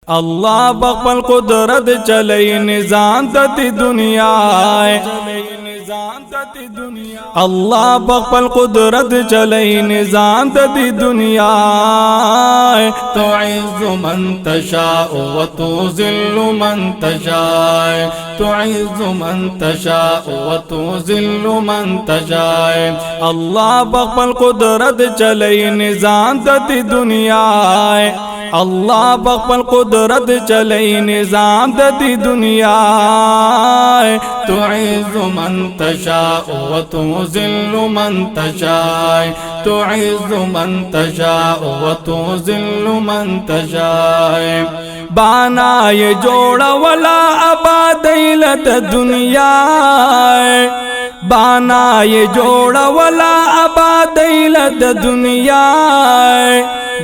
अल्लाह बखल कुदरत चले निजाम तती दुनिया, अल्लाह बखल कुदरत चले निजाम तती दुनिया। तुइज़्ज़ु मन तशाअ व तुज़िल्लु मन तशाअ, तुइज़्ज़ु मन तशाअ व तुज़िल्लु मन तशाअ। अल्लाह बखल कुदरत चले निजाम तती दुनिया, अल्लाह बखल कुदरत चले निजाम तती दुनिया। तुइज़्ज़ु मन तशाअ व तुज़िल्लु मन तशाअ, तुइज़्ज़ु मन तशाअ व तुज़िल्लु मन तशाअ। बाना ये जोड़ा वला आबादैलत दुनिया, बाना ये जोड़ा वला आबादैलत दुनिया।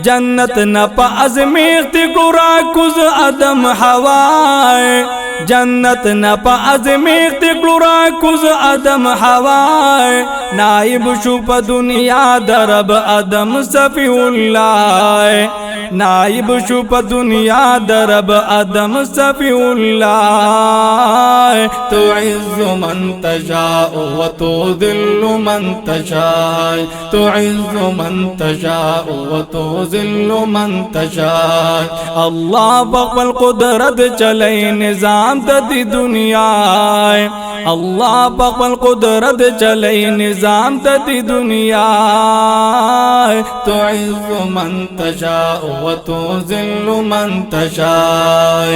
जन्नत न पाज़मेख्त गुरा कुज अदम हवाए, जन्नत न पाज़मेख्त गुरा कुज अदम हवाए। नाइब शुप दुनिया दरब अदम सफ़ीउल्लाह, नाइब शुप दुनिया दरब अदम सफ़ीउल्लाह। तुइज़्ज़ु मन तशाअ व तुज़िल्लु मन तशाअ, तुइज़्ज़ु मन तशाअ व तुज़िल्लु मन तशाअ। अल्लाह बखल कुदरत चले निजाम तती दुनिया, अल्लाह बखल कुदरत चले निजाम तती दुनिया। तुइज़्ज़ु मन तशाअ व तुज़िल्लु मन तशाअ।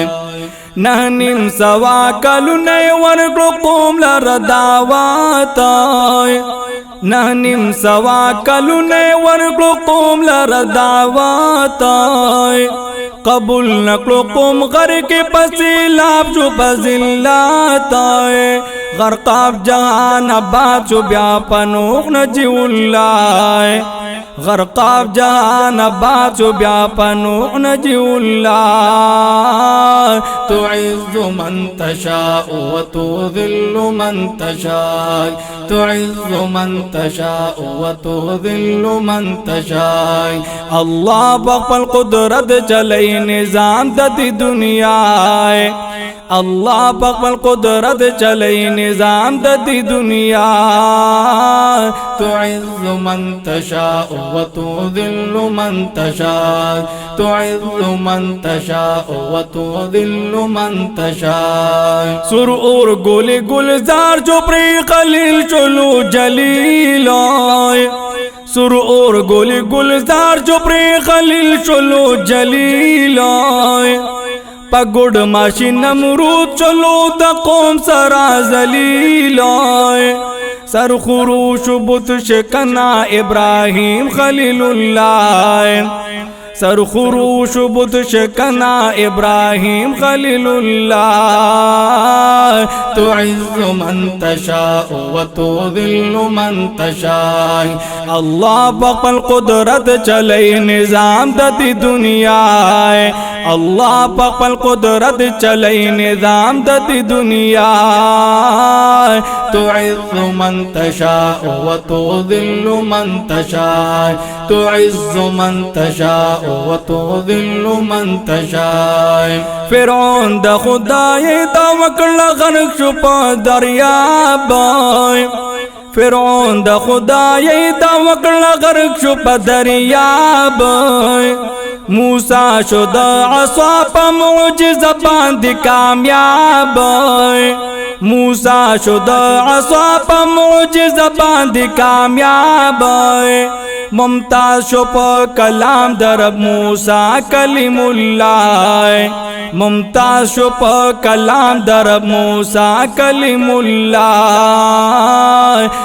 नहनिम सवा कलु नय वर्गो कोमला रदावाताय, नहनिम सवा कलु नय वर्गो कोमला रदावाताय। कबूल नकलो कोम घर के पसीलाब जो बजिल्लाताय। गरकाब जहान अब्बास जो ब्यापनोक न जिउल्लाय, गरकाब जहान अब्बास जो ब्यापनोक न जिउल्लाय। तुइज़्ज़ु मन तशाअ व तुज़िल्लु मन तशाअ, तुइज़्ज़ु मन तशाअ व तुज़िल्लु मन तशाअ। अल्लाह बखल कुदरत चले निजाम तती दुनिया, अल्लाह बखल कुदरत चले निजाम तती दुनिया। तुइज़्ज़ु मन तशाअ व तुज़िल्लु मन तशाअ, तुइज़्ज़ु मन तशाअ व तुज़िल्लु मन तशाअ। सुर और गोले गुलजार जो प्रे खलील चलो जलीलाय, सुर और गोले गुलजार जो प्रे खलील चलो जलीलाय। पगुड़ माशी नमरूद चलो द कौम सरा जलीलाय। सर खुरूश बुत शिकना इब्राहिम खलीलुल्लाह, सर खुरूश बुत शिकना इब्राहिम खलीलुल्लाह। तुइज़्ज़ु मन तशाअ व तुज़िल्लु मन तशाअ। अल्लाह बखल कुदरत चले निजाम तती दुनिया, अल्लाह बखल कुदरत चले निजाम तती दुनिया। तुइज़्ज़ु मन तशाअ व तुज़िल्लु मन तशाअ, तुइज़्ज़ु मन तशाअ व तुज़िल्लु मन तशाअ। फ़िरौन द खुदाए दावकल गरक छुपा दरियाबाय, फ़िरौन द खुदाए दावकल गरक छुपा दरियाबाय। मूसा शुद असा प मुअजिज़ा बांध कामयाबाय, मूसा शुद असा प मुअजिज़ा बांध कामयाबाय। मुमताज शुप कलाम दरब मूसा कलीमुल्लाह, मुमताज शुप कलाम दरब मूसा कलीमुल्लाह।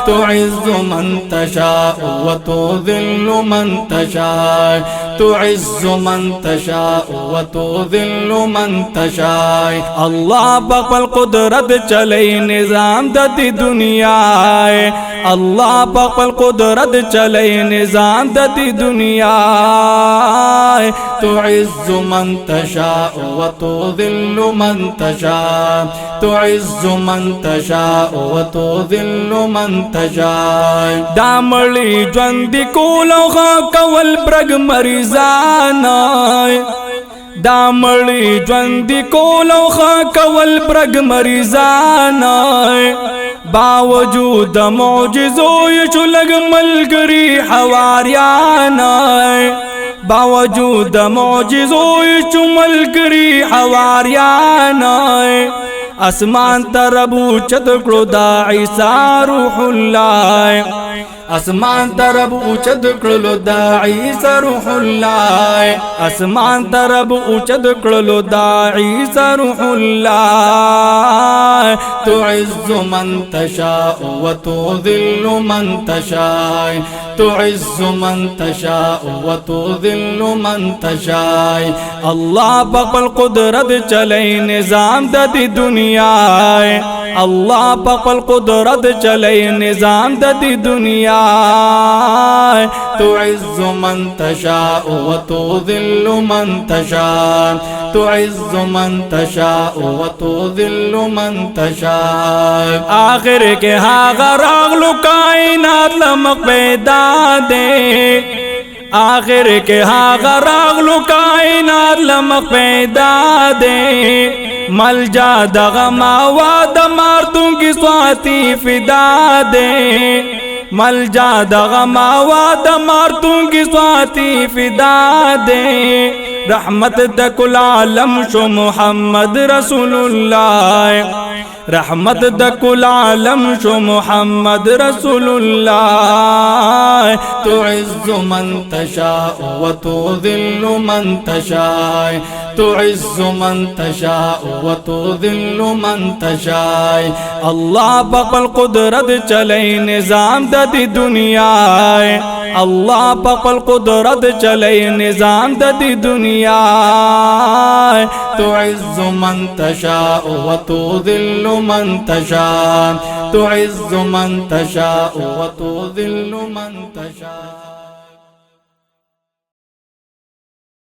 तुइज़्ज़ु मन तशाअ व तुज़िल्लु मन तशाअ, तुइज़्ज़ु मन तशाअ व तुज़िल्लु मन तशाअ। अल्लाह बखल कुदरत चले निजाम तती दुनिया, अल्लाह बखल कुदरत चले निजाम तती दुनिया। तुइज़्ज़ु मन तशाअ व तुज़िल्लु मन तशाअ, तुइज़्ज़ु मन तशाअ व तुज़िल्लु मन तशाअ। दामली ज्वंदी कोलो कवल ब्रग मरिजानाय, دامړي ژوند کول او خا کول برګ مریضانا باوجود معجزو یو لګ ملګری حواریانا باوجود معجزو یو ملګری حواریانا اسمان تربو چت کړو دا عیسی روح الله اسمان طرف اوچد کړلو دا عیسی روح الله اسمان طرف اوچد کړلو دا عیسی روح الله تعز من تشاء وتذل من تشاء تعز من تشاء وتذل من تشاء الله بخپل قدرت چلے نظام د دنیا الله بخپل قدرت چلے نظام د دنیا تعز من تشاء وتذل من تشاء تعز من تشاء وتذل من تشاء آخر کے هاغه راغلو کائنات لمق پیدا دے آخر کے هاغه راغلو کائنات لمق پیدا دے مل جا دغه ماوا د مارتون کی سواتی فدا دے مل جا دغه ماوا د مارتون کی سواتی فدا دے رحمت د کل عالم شو محمد رسول الله رحمت د کل عالم شو محمد رسول الله تعز من تشاء وتذل من تشاء تعز من تشاء وتذل من تشاء الله بخپل قدرت چلے نظام د دنیا الله بخپل قدرت چلے نظام د دنیا تعز من تشاء وتذل من تشاء تعز من تشاء وتذل من تشاء